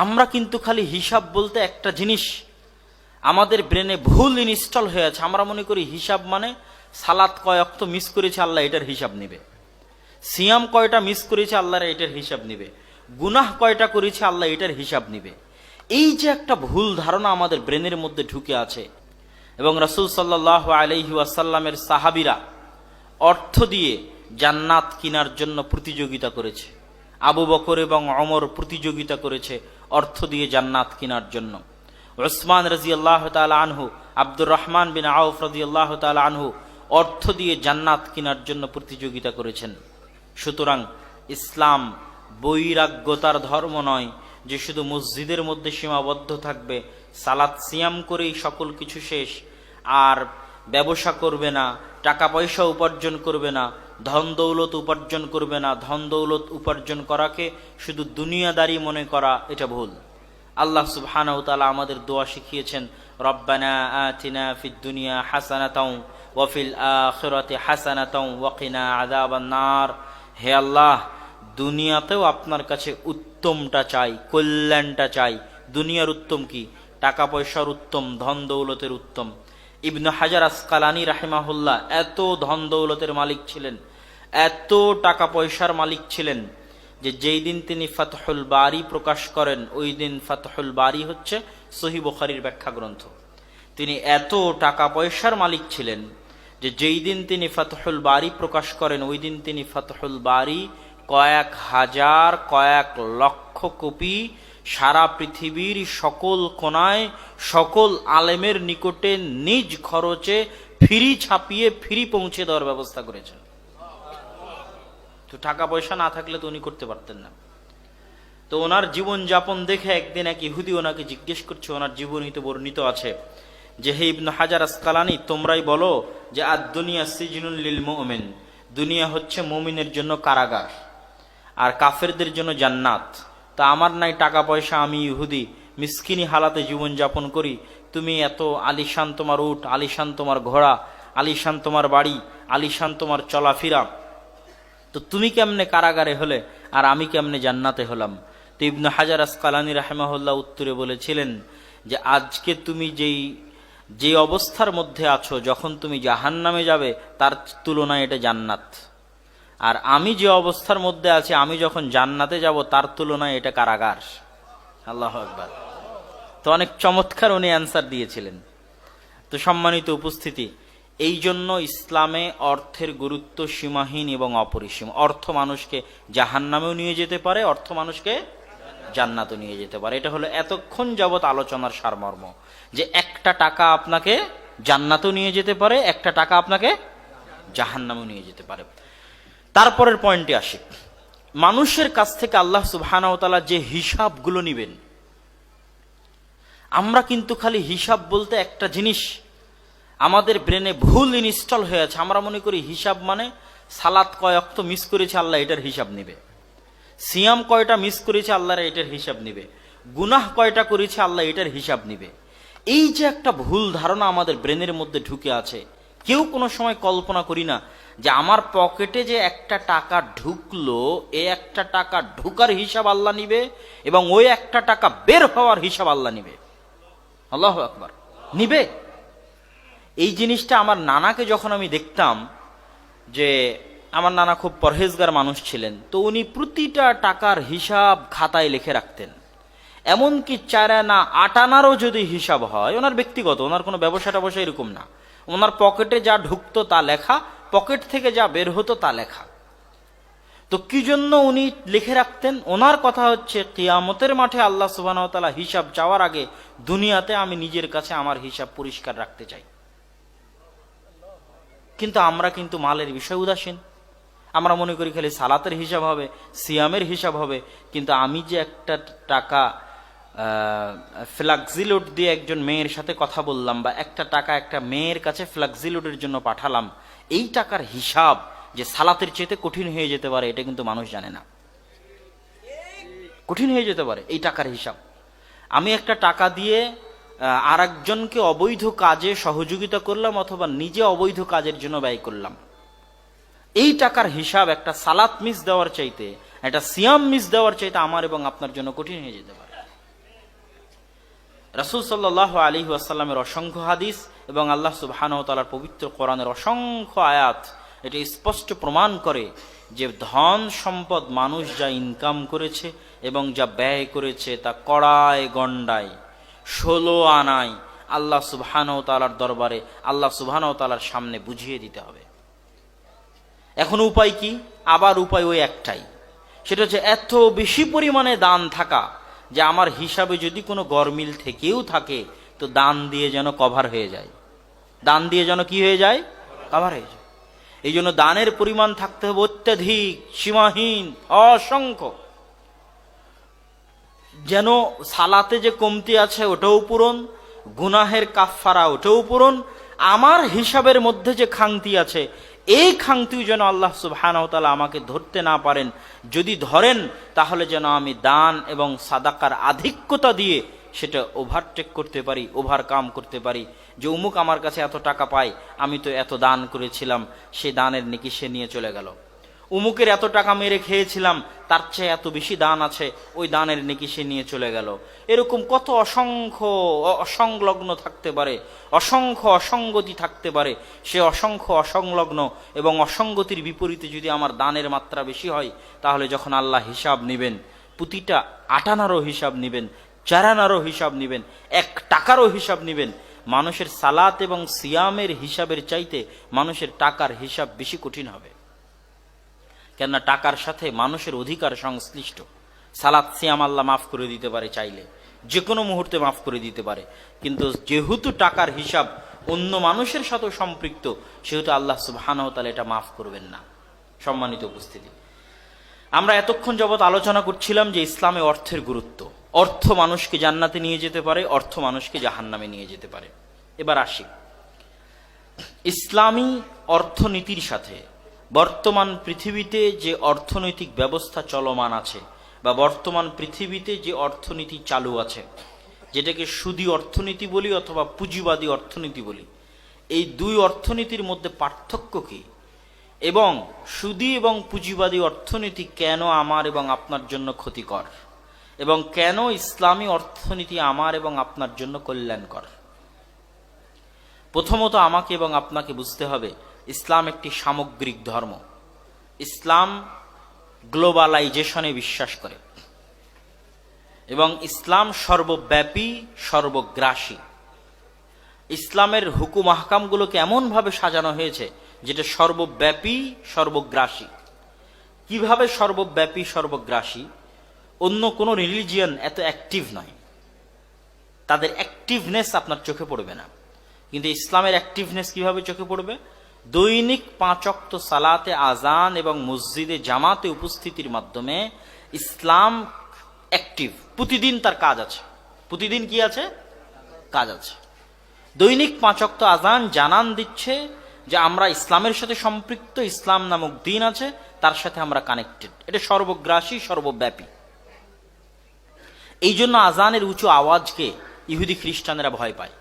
আমরা কিন্তু খালি হিসাব বলতে একটা জিনিস আমাদের ব্রেনে ভুল ইনস্টল হয়ে আছে। আমরা মনে করি হিসাব মানে সালাত কয় ওয়াক্ত মিস করেছে আল্লাহ এটার হিসাব নেবে, সিয়াম কয়টা মিস করেছে আল্লাহর এটার হিসাব নেবে, গুনাহ কয়টা করেছে আল্লাহ এটার হিসাব নেবে। এই যে একটা ভুল ধারণা আমাদের ব্রেনের মধ্যে ঢুকে আছে। এবং রাসূল সাল্লাল্লাহু আলাইহি ওয়াসাল্লামের সাহাবীরা অর্থ দিয়ে জান্নাত কেনার জন্য প্রতিযোগিতা করেছে। আবু বকর এবং ওমর প্রতিযোগিতা করেছে অর্থ দিয়ে জান্নাত কেনার জন্য। উসমান রাদিয়াল্লাহু তাআলা আনহু, আব্দুর রহমান বিন আউফ রাদিয়াল্লাহু তাআলা আনহু অর্থ দিয়ে জান্নাত কেনার জন্য প্রতিযোগিতা করেছেন। সুতরাং ইসলাম বৈরাগ্যতার ধর্ম নয় যে শুধু মসজিদের মধ্যে সীমাবদ্ধ থাকবে, সালাত সিয়াম করেই সকল কিছু শেষ, আর ব্যবসা করবে না, টাকা পয়সা উপার্জন করবে না, ধন দৌলত উপার্জন করবে না। ধন দৌলত উপার্জন করাকে শুধু দুনিয়াদারি মনে করা, এটা ভুল। আল্লাহ সুবহানাহু ওয়া তাআলা আমাদের দোয়া শিখিয়েছেন, রব্বানা আতিনা ফিদ দুনিয়া হাসানাতাও ওয়া ফিল আখিরাতি হাসানাতাও ওয়া কিনা আযাবান নার। হে আল্লাহ, দুনিয়াতেও আপনার কাছে উত্তমটা চাই, কল্যাণটা চাই। দুনিয়ার উত্তম কি? টাকা পয়সার উত্তম, ধন দৌলতের উত্তম। ইবনে হাজার আসকালানী রাহিমাহুল্লাহ এত ধন দৌলতের মালিক ছিলেন, এত টাকা পয়সার মালিক ছিলেন যে যেই দিন তিনি ফাতহুল বারি প্রকাশ করেন ওই দিন ফাতহুল বারি হচ্ছে সহিহ বুখারীর ব্যাখ্যা গ্রন্থ। তিনি এত টাকা পয়সার মালিক ছিলেন যে যেই দিন তিনি ফাতহুল বারি প্রকাশ করেন ওই দিন তিনি ফাতহুল বারি কয়েক হাজার, কয়েক লক্ষ কপি সারা পৃথিবীর সকল কোনায় সকল আলেমের নিকটে নিজ খরচে ফ্রি ছাপিয়ে ফ্রি পৌঁছে দেওয়ার ব্যবস্থা করেছেন। তো টাকা পয়সা না থাকলে তো উনি করতে পারতেন না। তো ওনার জীবন যাপন দেখে একদিন এক ইহুদি ওনাকে জিজ্ঞেস করছে, ওনার জীবনীতে বর্ণিত আছে যে হে ইবনে হাজার আসকালানী, তোমরাই বলো যে আদ-দুনিয়া সিজনুল লিল মুমিন, দুনিয়া হচ্ছে মুমিনের জন্য কারাগার আর কাফেরদের জন্য জান্নাত। তা আমার নাই টাকা পয়সা, আমি ইহুদি মিসকিনি হালাতে জীবন যাপন করি, তুমি এত আলিশান তোমার উট, আলিশান তোমার ঘোড়া, আলিশান তোমার বাড়ি, আলিশান তোমার চলাফেরা, তো তুমি কেমনে কারাগারে হলে আর আমি কেমনে জান্নাতে হলাম? তো ইবনে হাজার আসকালানী রাহিমাহুল্লাহ উত্তরে বলেছিলেন যে আজকে তুমি যে অবস্থার মধ্যে আছো, যখন তুমি জাহান্নামে যাবে তার তুলনায় এটা জান্নাত। আর আমি যে অবস্থার মধ্যে আছি, আমি যখন জান্নাতে যাব তার তুলনায় এটা কারাগার। আল্লাহু আকবার। তো অনেক চমৎকার উনি অ্যান্সার দিয়েছিলেন। তো সম্মানিত উপস্থিতি, এই জন্য ইসলামে অর্থের গুরুত্ব সীমাহীন এবং অপরিসীম। অর্থ মানুষকে জাহান্নামেও নিয়ে যেতে পারে, অর্থ মানুষকে জান্নাতও নিয়ে যেতে পারে। এটা হলো এতক্ষণ যাবৎ আলোচনার সারমর্ম, যে একটা টাকা আপনাকে জান্নাতও নিয়ে যেতে পারে, একটা টাকা আপনাকে জাহান্নামেও নিয়ে যেতে পারে। তারপরের পয়েন্টে আসি, মানুষের কাছ থেকে আল্লাহ সুবহানাহু ওয়া তাআলা যে হিসাবগুলো নিবেন, আমরা কিন্তু খালি হিসাব বলতে একটা জিনিস আমাদের ব্রেনে ভুল ইনস্টল হয়ে আছে। আমরা মনে করি হিসাব মানে সালাত কয় ওয়াক্ত মিস করেছে আল্লাহ এটার হিসাব নেবে, সিয়াম কয়টা মিস করেছে আল্লাহর এটার হিসাব নেবে, গুনাহ কয়টা করেছে আল্লাহ এটার হিসাব নেবে। এই যে একটা ভুল ধারণা আমাদের ব্রেনের মধ্যে ঢুকে আছে, কেউ কোনো সময় কল্পনা করি না যে আমার পকেটে যে একটা টাকা ঢুকলো, এই একটা টাকা ঢুকার হিসাব আল্লাহ নিবে এবং ওই একটা টাকা বের হওয়ার হিসাব আল্লাহ নিবে। আল্লাহু আকবার, নিবে। এই জিনিসটা আমার নানাকে যখন আমি দেখতাম, যে আমার নানা খুব পরহেজগার মানুষ ছিলেন, তো উনি প্রতিটা টাকার হিসাব খাতায় লিখে রাখতেন। এমনকি 4 আনা 8 আনারও যদি হিসাব হয়, ওনার ব্যক্তিগত, ওনার কোনো ব্যবসা ট্যাবসা এরকম না, ওনার পকেটে যা ঢুকতো তা লেখা, পকেট থেকে যা বের হতো তা লেখা। তো কি জন্য উনি লিখে রাখতেন? ওনার কথা হচ্ছে কিয়ামতের মাঠে আল্লাহ সুবহানাহু ওয়া তাআলা হিসাব চাওয়ার আগে দুনিয়াতে আমি নিজের কাছে আমার হিসাব পরিষ্কার রাখতে চাই। কিন্তু আমরা কিন্তু মালের বিষয় উদাসীন। আমরা মনে করি খালি সালাতের হিসাব হবে, সিয়ামের হিসাব হবে। কিন্তু আমি যে একটা টাকা ফ্লাক্সিলোড দিয়ে একজন মেয়ের সাথে কথা বললাম, বা একটা টাকা একটা মেয়ের কাছে ফ্লাক্সিলোডের জন্য পাঠালাম, এই টাকার হিসাব যে সালাতের চেয়ে কঠিন হয়ে যেতে পারে, এটা কিন্তু মানুষ জানে না। কঠিন হয়ে যেতে পারে এই টাকার হিসাব। আমি একটা টাকা দিয়ে আর একজনকে অবৈধ কাজে সহযোগিতা করলাম, অথবা নিজে অবৈধ কাজের জন্য ব্যয় করলাম, এই টাকার হিসাব একটা সালাত মিস দেওয়ার চাইতে, একটা সিয়াম মিস দেওয়ার চাইতে আমার এবং আপনার জন্য কঠিন হয়ে যেতে পারে। রাসূল সাল্লাল্লাহু আলাইহি ওয়াসাল্লামের অসংখ্য হাদিস এবং আল্লাহ সুবহানাহু ওয়া তাআলার পবিত্র কোরআনের অসংখ্য আয়াত এটা স্পষ্ট প্রমাণ করে যে ধন সম্পদ মানুষ যা ইনকাম করেছে এবং যা ব্যয় করেছে তা কড়ায় গণ্ডায় 16 আনায় আল্লাহ সুবহানাহু ওয়া তাআলার দরবারে আল্লাহ সুবহানাহু ওয়া তাআলার সামনে বুঝিয়ে দিতে হবে। এখন উপায় কি? আবার উপায় ওই একটাই, সেটা হচ্ছে এত বেশি পরিমাণে দান থাকা যে আমার হিসাবে যদি কোনো গরমিল থেকেও থাকে তো দান দিয়ে যেন কভার হয়ে যায়, দান দিয়ে যেন কি হয়ে যায়? কভার হয়ে যায়। এই জন্য দানের পরিমাণ থাকতে হবে অত্যাধিক, সীমাহীন, অসংখ্য, যেন সালাতে যে কমতি আছে ওটাও পূরণ, গুনাহের কাফফারা ওটাও পূরণ, আমার হিসাবের মধ্যে যে খাংতি আছে এই খাংতিও যেন আল্লাহ সুবহানাহু ওয়া তাআলা আমাকে ধরতে না পারেন। যদি ধরেন তাহলে যেন আমি দান এবং সাদাকার আধিক্যতা দিয়ে সেটা ওভারটেক করতে পারি, ওভারকাম করতে পারি, যে অমুক আমার কাছে এত টাকা পায়, আমি তো এত দান করেছিলাম, সে দানের নেকি সে নিয়ে চলে গেল। অমুকের এত টাকা মেরে খেয়েছিলাম, তার চেয়ে এত বেশি দান আছে, ওই দানের নেকি সে নিয়ে চলে গেল। এরকম কত অসংখ্য অসংলগ্ন থাকতে পারে, অসংখ্য অসঙ্গতি থাকতে পারে। সে অসংখ্য অসংলগ্ন এবং অসঙ্গতির বিপরীতে যদি আমার দানের মাত্রা বেশি হয়, তাহলে যখন আল্লাহ হিসাব নেবেন, প্রতিটা আটানারও হিসাব নেবেন, চারানারও হিসাব নেবেন, 1 টাকারও হিসাব নেবেন, মানুষের সালাত এবং সিয়ামের হিসাবের চাইতে মানুষের টাকার হিসাব বেশি কঠিন হবে। কেননা টাকার সাথে মানুষের অধিকার সংশ্লিষ্ট। সালাত সিয়াম আল্লাহ মাফ করে দিতে পারে, চাইলে যে কোনো মুহূর্তে মাফ করে দিতে পারে, কিন্তু যেহেতু টাকার হিসাব অন্য মানুষের সাথে সম্পৃক্ত, সেহেতু আল্লাহ সুবহানাহু ওয়া তাআলা এটা মাফ করবেন না। সম্মানিত উপস্থিতি, আমরা এতক্ষণ যাবৎ আলোচনা করছিলাম যে ইসলামে অর্থের গুরুত্ব। অর্থ মানুষকে জান্নাতে নিয়ে যেতে পারে, অর্থ মানুষকে জাহান্নামে নিয়ে যেতে পারে। এবার আসি ইসলামী অর্থনীতির সাথে বর্তমান পৃথিবীতে যে অর্থনৈতিক ব্যবস্থা চলমান আছে বা বর্তমান পৃথিবীতে যে অর্থনীতি চালু আছে, যেটাকে সুদী অর্থনীতি বলি অথবা পুঁজিবাদী অর্থনীতি বলি, এই দুই অর্থনীতির মধ্যে পার্থক্য কি এবং সুদী এবং পুঁজিবাদী অর্থনীতি কেন আমার এবং আপনার জন্য ক্ষতিকর এবং কেন ইসলামী অর্থনীতি আমার এবং আপনার জন্য কল্যাণকর। প্রথমত আমাকে এবং আপনাকে বুঝতে হবে ইসলাম একটি সামগ্রিক ধর্ম। ইসলাম গ্লোবালাইজেশনে বিশ্বাস করে এবং ইসলাম সর্বব্যাপী, সর্বগ্রাসী। ইসলামের হুকুম আহকামগুলোকে এমনভাবে সাজানো হয়েছে যেটা সর্বব্যাপী, সর্বগ্রাসী। কিভাবে সর্বব্যাপী, সর্বগ্রাসী? অন্য কোনো রিলিজিয়ন এত অ্যাক্টিভ নয়, তাদের অ্যাক্টিভনেস আপনার চোখে পড়বে না, কিন্তু ইসলামের অ্যাক্টিভনেস কিভাবে চোখে পড়বে? দৈনিক 5 ওয়াক্ত সালাতে আজান এবং মসজিদে জামাতে উপস্থিতির মাধ্যমে ইসলাম অ্যাক্টিভ। প্রতিদিন তার কাজ আছে, প্রতিদিন কি আছে? কাজ আছে। দৈনিক 5 ওয়াক্ত আজান জানান দিচ্ছে যে আমরা ইসলামের সাথে সম্পৃক্ত, ইসলাম নামক দিন আছে, তার সাথে আমরা কানেক্টেড। এটা সর্বগ্রাসী, সর্বব্যাপী। এই জন্য আজানের উঁচু আওয়াজকে ইহুদি খ্রিস্টানেরা ভয় পায়।